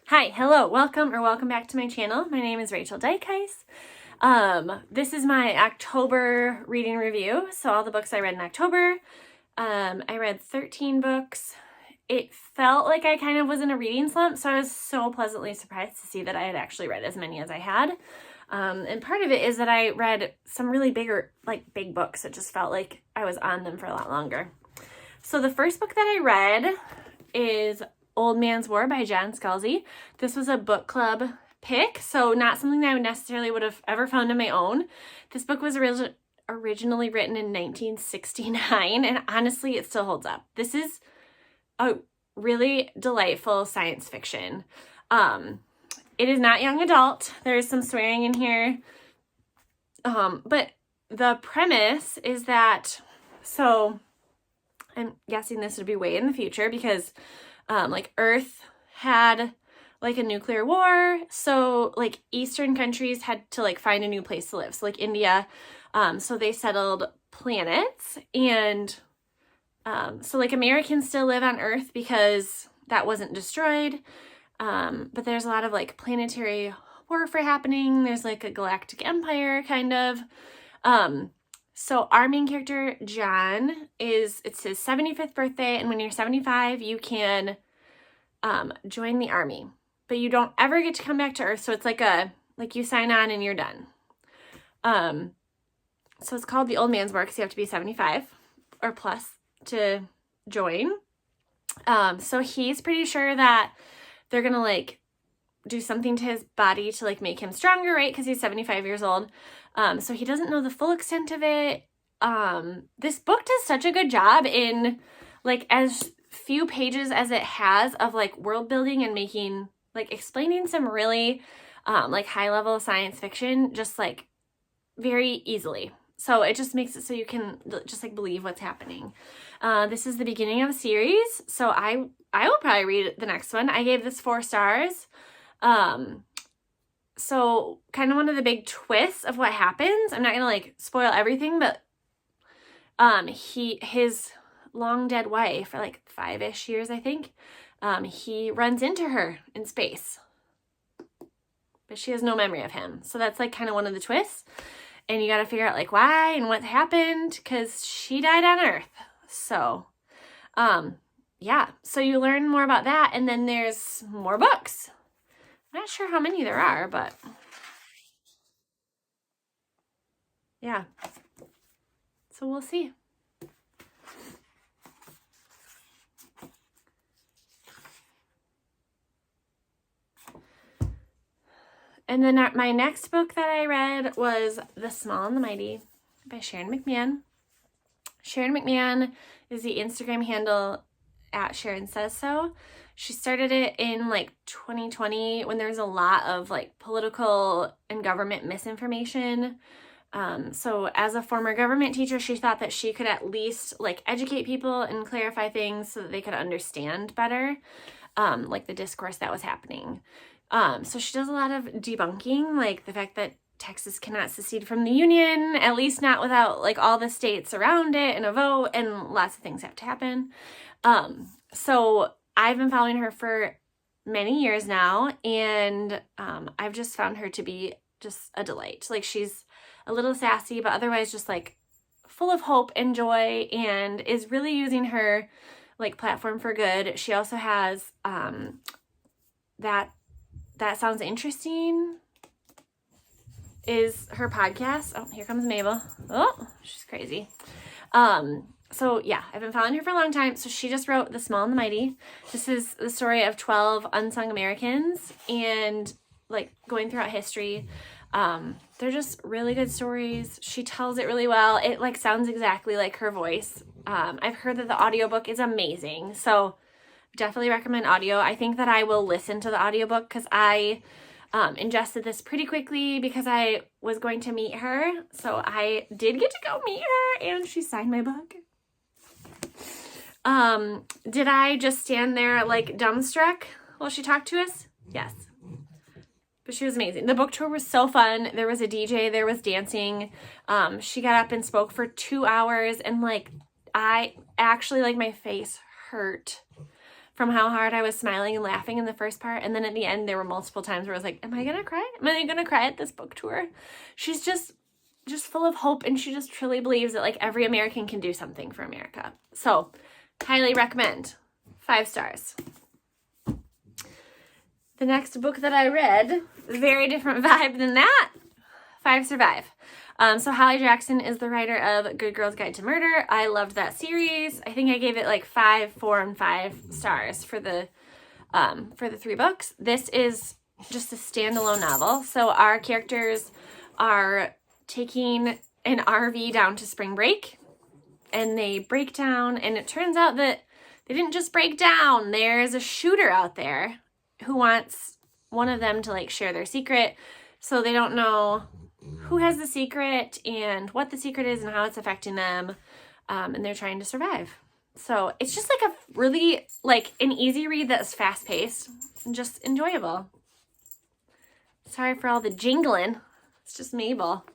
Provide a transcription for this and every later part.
Hi, hello, welcome back to my channel. My name is Rachel Dykheis. This is my October reading review. So all the books I read in October. I read 13 books. It felt like I kind of was in a reading slump, so I was so pleasantly surprised to see that I had actually read as many as I had. And part of it is that I read some really big books. It just felt like I was on them for a lot longer. So the first book that I read is Old Man's War by John Scalzi. This was a book club pick, so not something that I necessarily would have ever found on my own. This book was originally written in 1969, and honestly, it still holds up. This is a really delightful science fiction. It is not young adult. There is some swearing in here. But the premise is that, so I'm guessing this would be way in the future because Earth had a nuclear war, so Eastern countries had to find a new place to live. So India, so they settled planets, and so Americans still live on Earth because that wasn't destroyed. But there's a lot of planetary warfare happening. There's a galactic empire kind of. So our main character, John, it's his 75th birthday, and when you're 75, you can join the army, but you don't ever get to come back to Earth, so it's you sign on and you're done. So it's called the Old Man's War because you have to be 75 or plus to join. So he's pretty sure that they're gonna do something to his body to make him stronger, right? Because he's 75 years old. So he doesn't know the full extent of it. This book does such a good job in as few pages as it has of world building and making explaining some really high level science fiction just very easily. So it just makes it so you can just believe what's happening. This is the beginning of a series, so I will probably read the next one. I gave this 4 stars. So kind of one of the big twists of what happens, I'm not gonna spoil everything, but his long dead wife for 5-ish years, I think, he runs into her in space, but she has no memory of him. So that's kind of one of the twists, and you got to figure out why and what happened, because she died on Earth. So yeah, so you learn more about that, and then there's more books. I'm not sure how many there are, but yeah, so we'll see. And then my next book that I read was The Small and the Mighty by Sharon McMahon. Sharon McMahon is the Instagram handle at Sharon Says So. She started it in 2020 when there was a lot of political and government misinformation. So as a former government teacher, she thought that she could at least educate people and clarify things so that they could understand better the discourse that was happening. So she does a lot of debunking, the fact that Texas cannot secede from the Union, at least not without all the states around it and a vote, and lots of things have to happen. So I've been following her for many years now, and I've just found her to be just a delight. She's a little sassy, but otherwise just full of hope and joy, and is really using her platform for good. She also has that sounds interesting is her podcast. Oh, here comes Mabel. Oh, she's crazy. So yeah, I've been following her for a long time. So she just wrote The Small and the Mighty. This is the story of 12 unsung Americans and going throughout history. They're just really good stories. She tells it really well. It sounds exactly like her voice. I've heard that the audiobook is amazing. So definitely recommend audio. I think that I will listen to the audiobook because I ingested this pretty quickly because I was going to meet her. So I did get to go meet her, and she signed my book. Did I just stand there dumbstruck while she talked to us? Yes. But she was amazing. The book tour was so fun. There was a DJ, there was dancing. She got up and spoke for 2 hours, and I actually my face hurt from how hard I was smiling and laughing in the first part. And then at the end, there were multiple times where I was like, am I going to cry? Am I going to cry at this book tour? She's just full of hope, and she just truly believes that like every American can do something for America. So highly recommend. 5 stars. The next book that I read, very different vibe than that. 5 Survive. So Holly Jackson is the writer of Good Girl's Guide to Murder. I loved that series. I think I gave it like 5, 4, and 5 stars for the 3 books. This is just a standalone novel. So our characters are taking an RV down to spring break, and they break down, and it turns out that they didn't just break down. There's a shooter out there who wants one of them to like share their secret. So they don't know who has the secret and what the secret is and how it's affecting them. And they're trying to survive. So it's just like a really like an easy read that's fast paced and just enjoyable. Sorry for all the jingling. It's just Mabel.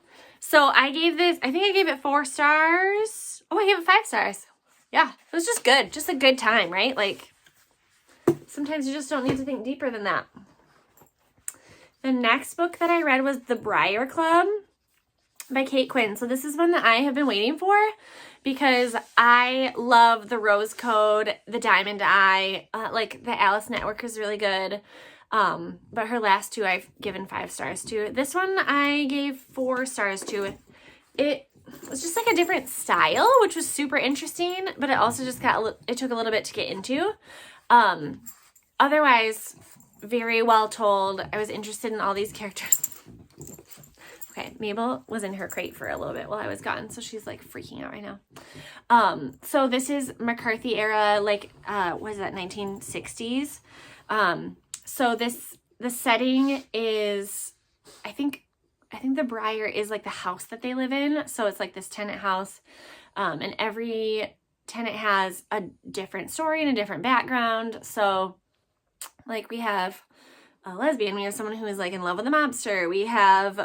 So I gave this, I think I gave it 4 stars. Oh, I gave it 5 stars. Yeah, it was just good. Just a good time, right? Like, sometimes you just don't need to think deeper than that. The next book that I read was The Briar Club by Kate Quinn. So this is one that I have been waiting for because I love the Rose Code, the Diamond Eye, like the Alice Network is really good. But her last 2 I've given 5 stars to. This one I gave 4 stars to. It was just like a different style, which was super interesting, but it also just it took a little bit to get into. Otherwise, very well told. I was interested in all these characters. Okay, Mabel was in her crate for a little bit while I was gone, so she's like freaking out right now. So this is McCarthy era, like, what is that, 1960s? So the setting is, I think the Briar is like the house that they live in. So it's like this tenant house, and every tenant has a different story and a different background. So like we have a lesbian, we have someone who is like in love with a mobster. We have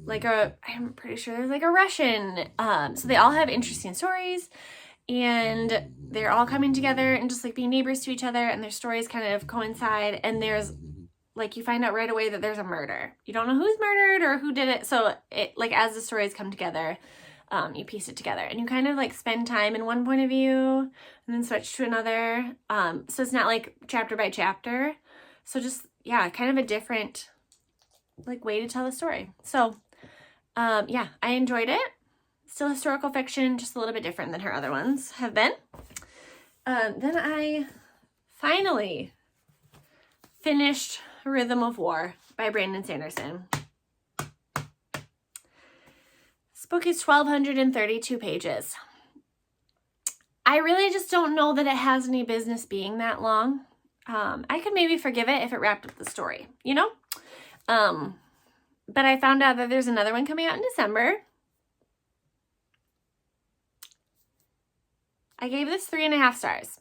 like I'm pretty sure there's like a Russian. So they all have interesting stories, and they're all coming together and just like being neighbors to each other, and their stories kind of coincide. And there's like, you find out right away that there's a murder. You don't know who's murdered or who did it. So it, like, as the stories come together, you piece it together, and you kind of like spend time in one point of view and then switch to another. So it's not like chapter by chapter. So just, yeah, kind of a different like way to tell the story. So, yeah, I enjoyed it. Still historical fiction, just a little bit different than her other ones have been. Then I finally finished Rhythm of War by Brandon Sanderson. This book is 1,232 pages. I really just don't know that it has any business being that long. I could maybe forgive it if it wrapped up the story, you know? But I found out that there's another one coming out in December. I gave this 3.5 stars.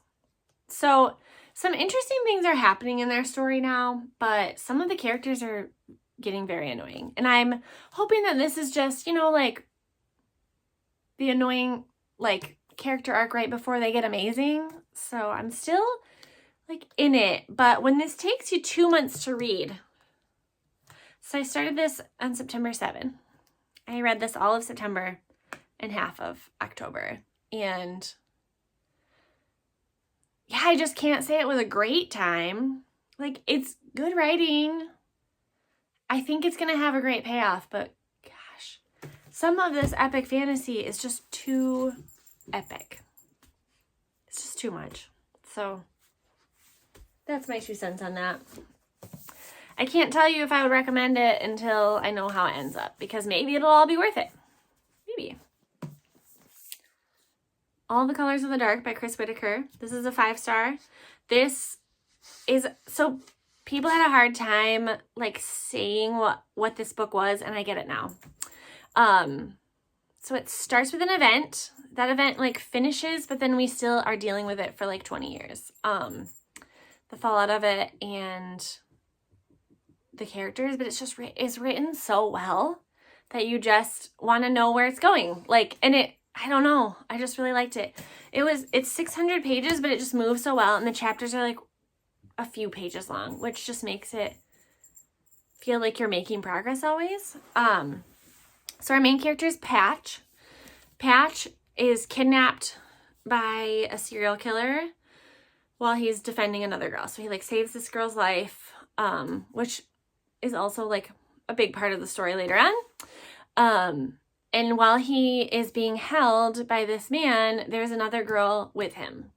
So some interesting things are happening in their story now, but some of the characters are getting very annoying. And I'm hoping that this is just, you know, like the annoying, like, character arc right before they get amazing. So I'm still, like, in it. But when this takes you 2 months to read, so I started this on September 7. I read this all of September and half of October. And yeah, I just can't say it was a great time. Like, it's good writing. I think it's going to have a great payoff, but gosh, some of this epic fantasy is just too epic. It's just too much. So that's my 2 cents on that. I can't tell you if I would recommend it until I know how it ends up, because maybe it'll all be worth it. Maybe. All the Colors of the Dark by Chris Whitaker. This is a 5-star. This is, so people had a hard time like saying what this book was, and I get it now. So it starts with an event. That event like finishes, but then we still are dealing with it for like 20 years. The fallout of it and the characters, but it's just it's written so well that you just want to know where it's going. Like, and I don't know. I just really liked it. It's 600 pages, but it just moves so well. And the chapters are like a few pages long, which just makes it feel like you're making progress always. So our main character is Patch. Patch is kidnapped by a serial killer while he's defending another girl. So he like saves this girl's life, which is also like a big part of the story later on. And while he is being held by this man, there's another girl with him.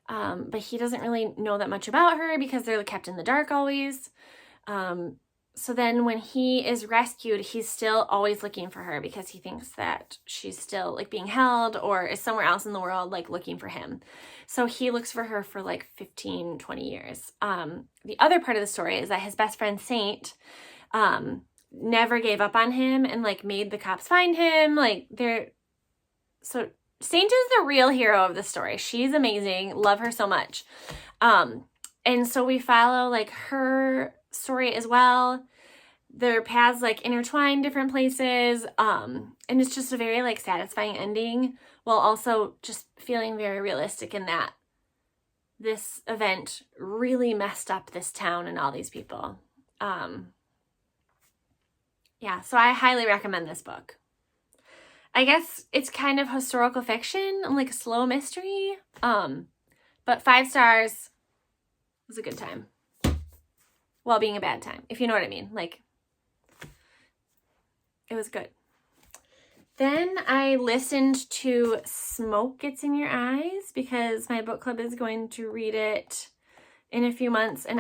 But he doesn't really know that much about her because they're kept in the dark always. So then when he is rescued, he's still always looking for her because he thinks that she's still like being held or is somewhere else in the world like looking for him. So he looks for her for like 15, 20 years. The other part of the story is that his best friend Saint never gave up on him and like made the cops find him. So Saint is the real hero of the story. She's amazing. Love her so much. And so we follow like her story as well. Their paths like intertwine different places. And it's just a very like satisfying ending while also just feeling very realistic in that this event really messed up this town and all these people. Yeah, so I highly recommend this book. I guess it's kind of historical fiction and like a slow mystery. But 5 stars was a good time. While being a bad time, if you know what I mean. Like, it was good. Then I listened to Smoke Gets in Your Eyes because my book club is going to read it in a few months. And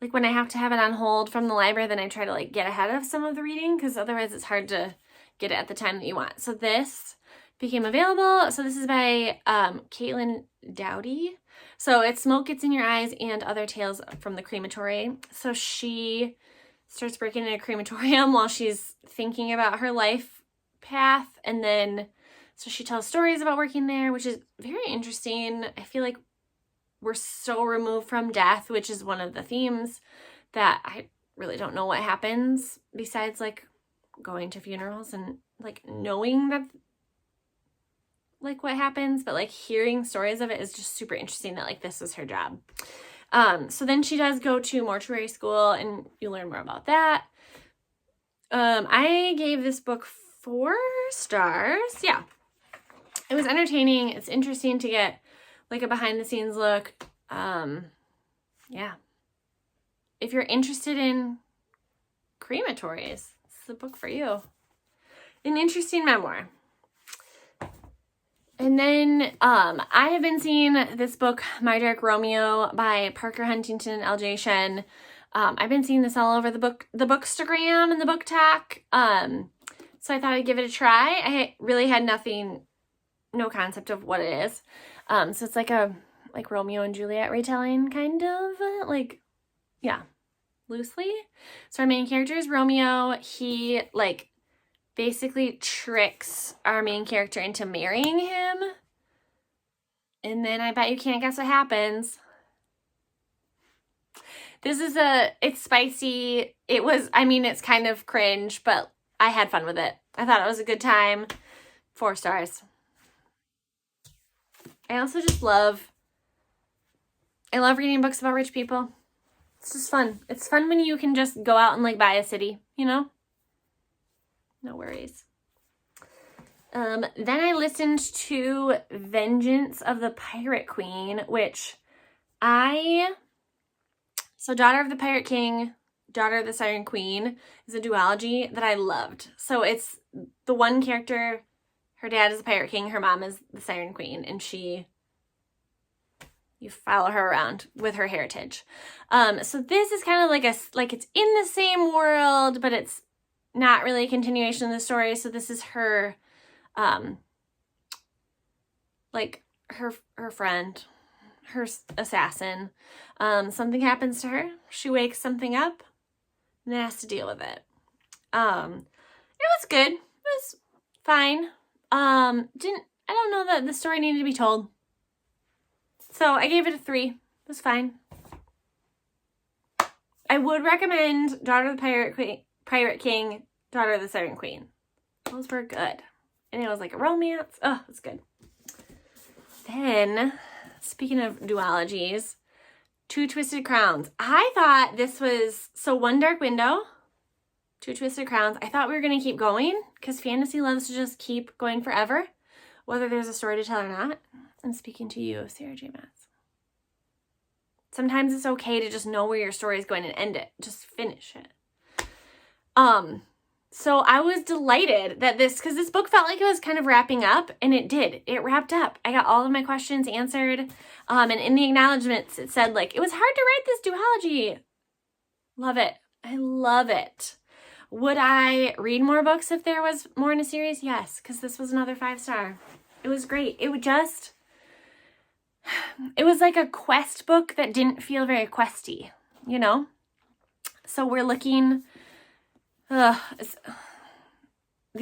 like when I have to have it on hold from the library, then I try to like get ahead of some of the reading because otherwise it's hard to get it at the time that you want. So this became available. So this is by Caitlin Dowdy. So it's Smoke Gets in Your Eyes and Other Tales from the Crematory. So she starts working in a crematorium while she's thinking about her life path. And then, so she tells stories about working there, which is very interesting. I feel like we're so removed from death, which is one of the themes that I really don't know what happens besides like going to funerals and like knowing that like what happens, but like hearing stories of it is just super interesting that like this is her job. So then she does go to mortuary school and you learn more about that. I gave this book 4 stars. Yeah. It was entertaining. It's interesting to get like a behind the scenes look. Yeah. If you're interested in crematories, it's the book for you. An interesting memoir. And then I have been seeing this book, My Dark Romeo by Parker Huntington and L.J. Shen. I've been seeing this all over the Bookstagram and the Book Talk. So I thought I'd give it a try. I really had no concept of what it is. So it's like a Romeo and Juliet retelling kind of, like, yeah, loosely. So our main character is Romeo. He like basically tricks our main character into marrying him. And then I bet you can't guess what happens. It's spicy. It's kind of cringe, but I had fun with it. I thought it was a good time. 4 stars. I also just love reading books about rich people. It's just fun. It's fun when you can just go out and like buy a city, you know? No worries. Then I listened to Vengeance of the Pirate Queen, which Daughter of the Pirate King, Daughter of the Siren Queen is a duology that I loved. So it's the one character, her dad is the Pirate King, her mom is the Siren Queen, and you follow her around with her heritage. So this is kind of like it's in the same world, but it's not really a continuation of the story. So this is her, her friend, her assassin. Something happens to her. She wakes something up and then has to deal with it. It was good. It was fine. I don't know that the story needed to be told. So I gave it a 3. It was fine. I would recommend Daughter of the Pirate King, Daughter of the Siren Queen. Those were good. And it was like a romance. Oh, it's good. Then, speaking of duologies, Two Twisted Crowns. I thought this was, so One Dark Window, Two Twisted Crowns. I thought we were going to keep going because fantasy loves to just keep going forever, whether there's a story to tell or not. I'm speaking to you, Sarah J. Maas. Sometimes it's okay to just know where your story is going and end it. Just finish it. So I was delighted that because this book felt like it was kind of wrapping up, and it did. It wrapped up. I got all of my questions answered. And in the acknowledgments, it said, like, it was hard to write this duology. Love it. I love it. Would I read more books if there was more in a series? Yes, because this was another 5-star. It was great. It was like a quest book that didn't feel very questy, you know? So we're looking... the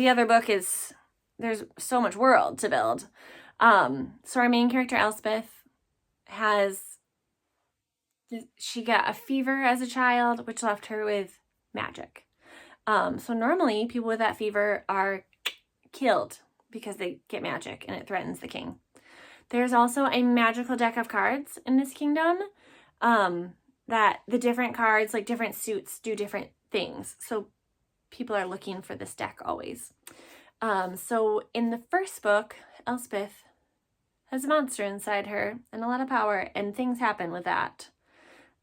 other book is, there's so much world to build. So our main character, Elspeth, she got a fever as a child, which left her with magic. So normally people with that fever are killed because they get magic and it threatens the king. There's also a magical deck of cards in this kingdom, that the different cards, like different suits, do different things. So people are looking for this deck always. So in the first book, Elspeth has a monster inside her and a lot of power, and things happen with that.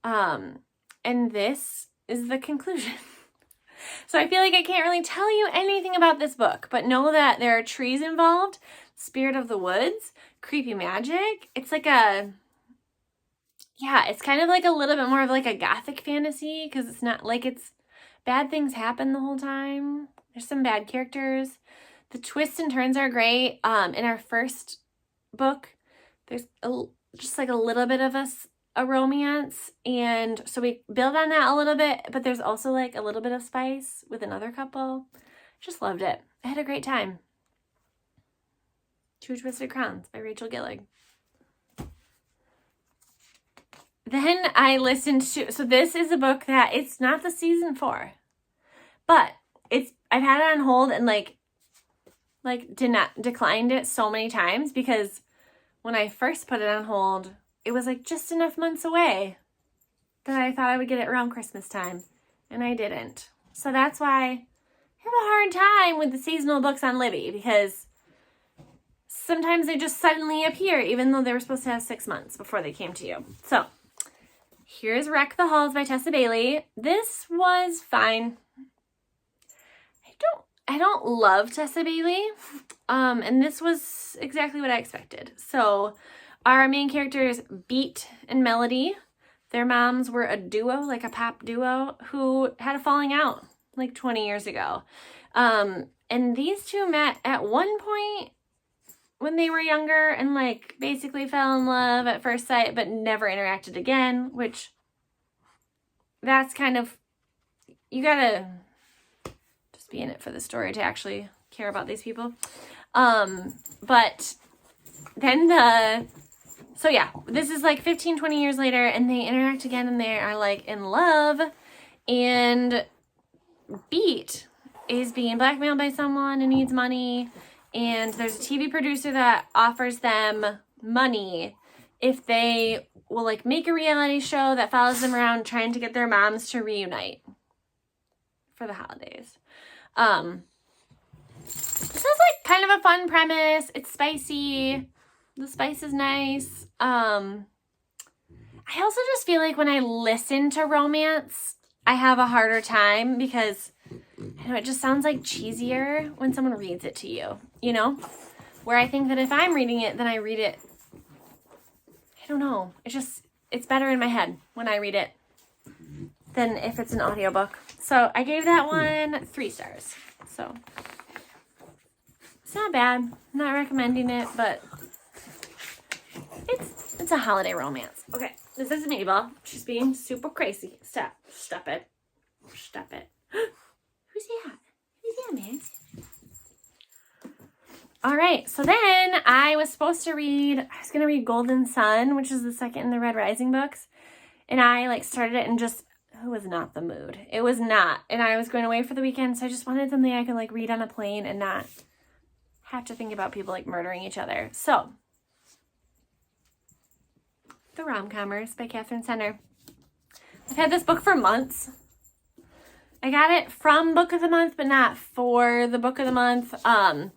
And this is the conclusion. So I feel like I can't really tell you anything about this book, but know that there are trees involved, spirit of the woods, creepy magic. It's like it's kind of like a little bit more of like a gothic fantasy, because it's not like it's bad things happen the whole time. There's some bad characters. The twists and turns are great. In our first book, there's just like a little bit of a romance. And so we build on that a little bit, but there's also like a little bit of spice with another couple. Just loved it. I had a great time. Two Twisted Crowns by Rachel Gillig. Then I listened to, so this is a book that it's not the season 4, but I've had it on hold and declined it so many times, because when I first put it on hold, it was like just enough months away that I thought I would get it around Christmas time, and I didn't. So that's why I have a hard time with the seasonal books on Libby, because sometimes they just suddenly appear, even though they were supposed to have 6 months before they came to you. So here's Wreck the Halls by Tessa Bailey. This was fine. I don't love Tessa Bailey. And this was exactly what I expected. So our main characters, Beat and Melody, their moms were a duo, like a pop duo, who had a falling out like 20 years ago. And these two met at one point when they were younger and like basically fell in love at first sight, but never interacted again, which that's kind of, you gotta just be in it for the story to actually care about these people. But then so yeah, this is like 15, 20 years later, and they interact again, and they are like in love, and Beat is being blackmailed by someone and needs money, and there's a TV producer that offers them money if they will like make a reality show that follows them around trying to get their moms to reunite for the holidays. This is like kind of a fun premise. It's spicy. The spice is nice. I also just feel like when I listen to romance, I have a harder time because I know it just sounds like cheesier when someone reads it to you, you know? Where I think that if I'm reading it, then I read it, I don't know. It's better in my head when I read it than if it's an audiobook. So I gave that one 3 stars. So it's not bad. I'm not recommending it, but it's a holiday romance. Okay, this is Mabel. She's being super crazy. Stop it. Stop it. Who's that? Who's that, man? All right, so then I was going to read Golden Sun, which is the second in the Red Rising books. And I like started it and just was not the mood. It was not. And I was going away for the weekend, so I just wanted something I could like read on a plane and not have to think about people like murdering each other. So, The Rom-Commers by Catherine Center. I've had this book for months. I got it from Book of the Month, but not for the Book of the Month. I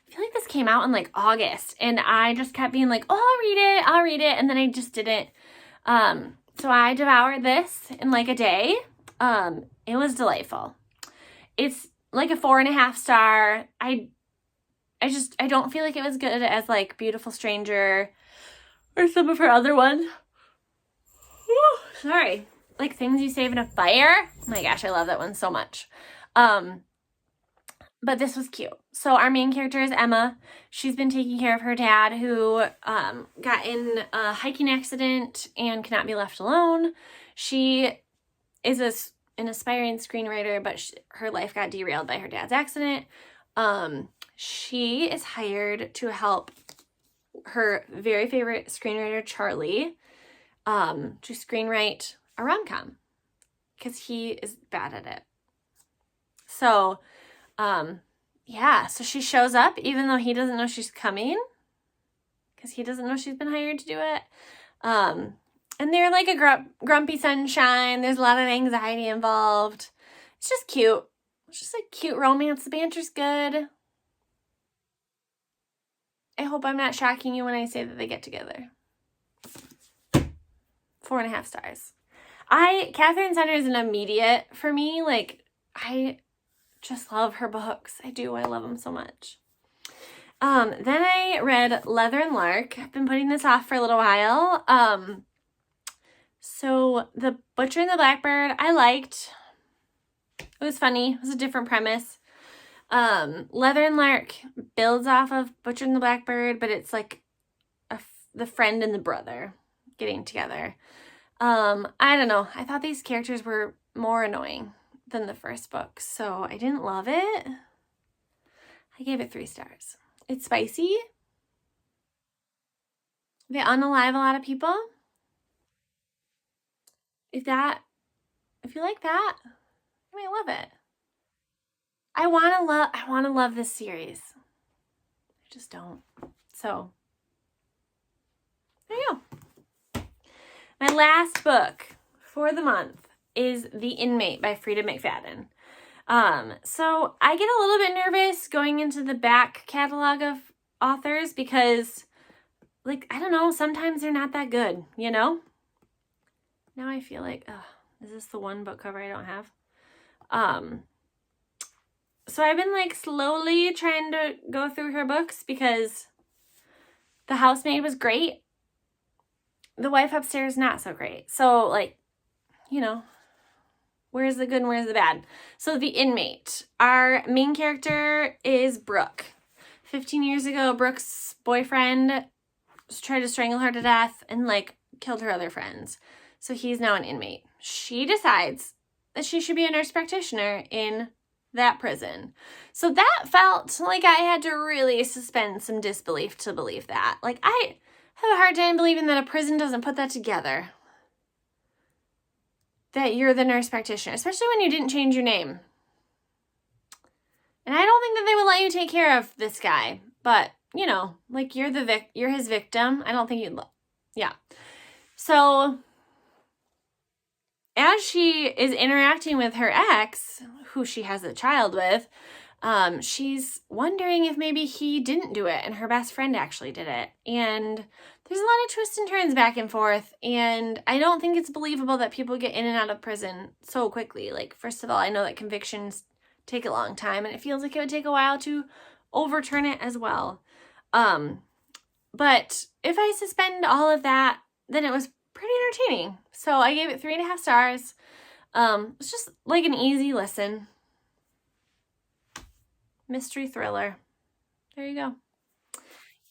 feel like this came out in like August, and I just kept being like, oh, I'll read it, and then I just didn't. So I devoured this in like a day. It was delightful. It's like a 4.5 star. I don't feel like it was good as like Beautiful Stranger or some of her other ones. Whew, sorry. Like Things You Save in a Fire. Oh my gosh, I love that one so much. But this was cute. So our main character is Emma. She's been taking care of her dad who got in a hiking accident and cannot be left alone. She is an aspiring screenwriter, but her life got derailed by her dad's accident. She is hired to help her very favorite screenwriter, Charlie, to screenwrite a rom-com because he is bad at it. So, yeah, so she shows up even though he doesn't know she's coming because he doesn't know she's been hired to do it. And they're like a grumpy sunshine. There's a lot of anxiety involved. It's just cute. It's just a cute romance. The banter's good. I hope I'm not shocking you when I say that they get together. 4.5 stars. Catherine Center is an immediate for me. Like, I just love her books. I do. I love them so much. Then I read Leather and Lark. I've been putting this off for a little while. So The Butcher and the Blackbird, I liked. It was funny. It was a different premise. Leather and Lark builds off of Butcher and the Blackbird, but it's like the friend and the brother getting together. I don't know. I thought these characters were more annoying than the first book, so I didn't love it. I gave it 3 stars. It's spicy. They unalive a lot of people. If you like that, you might love it. I want to love this series. I just don't. So, there you go. My last book for the month is The Inmate by Frida McFadden. So I get a little bit nervous going into the back catalog of authors because, like, I don't know, sometimes they're not that good, you know? Now I feel like, is this the one book cover I don't have? So I've been, like, slowly trying to go through her books because The Housemaid was great. The Wife Upstairs, not so great. So, like, you know, where's the good and where's the bad? So The Inmate. Our main character is Brooke. 15 years ago, Brooke's boyfriend tried to strangle her to death and, like, killed her other friends. So he's now an inmate. She decides that she should be a nurse practitioner in that prison. So that felt like I had to really suspend some disbelief to believe that. Like, I have a hard time believing that a prison doesn't put that together. That you're the nurse practitioner, especially when you didn't change your name. And I don't think that they would let you take care of this guy, but, you know, like, you're his victim. I don't think you'd yeah. So as she is interacting with her ex, who she has a child with, she's wondering if maybe he didn't do it and her best friend actually did it. And there's a lot of twists and turns back and forth. And I don't think it's believable that people get in and out of prison so quickly. Like, first of all, I know that convictions take a long time and it feels like it would take a while to overturn it as well. But if I suspend all of that, then it was pretty entertaining. So I gave it 3.5 stars. It's just like an easy listen. Mystery thriller. There you go.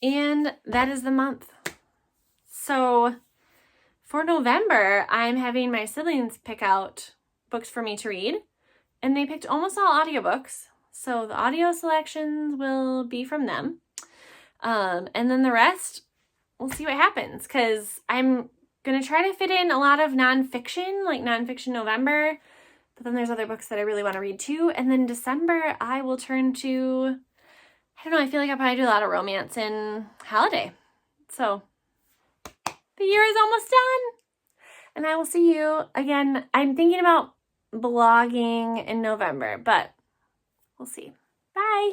And that is the month. So for November, I'm having my siblings pick out books for me to read. And they picked almost all audiobooks. So the audio selections will be from them. And then the rest, we'll see what happens. Because I'm gonna try to fit in a lot of nonfiction, like Nonfiction November, but then there's other books that I really want to read too. And then December, I will turn to, I don't know, I feel like I'll probably do a lot of romance and holiday. So the year is almost done. And I will see you again. I'm thinking about blogging in November, but we'll see. Bye.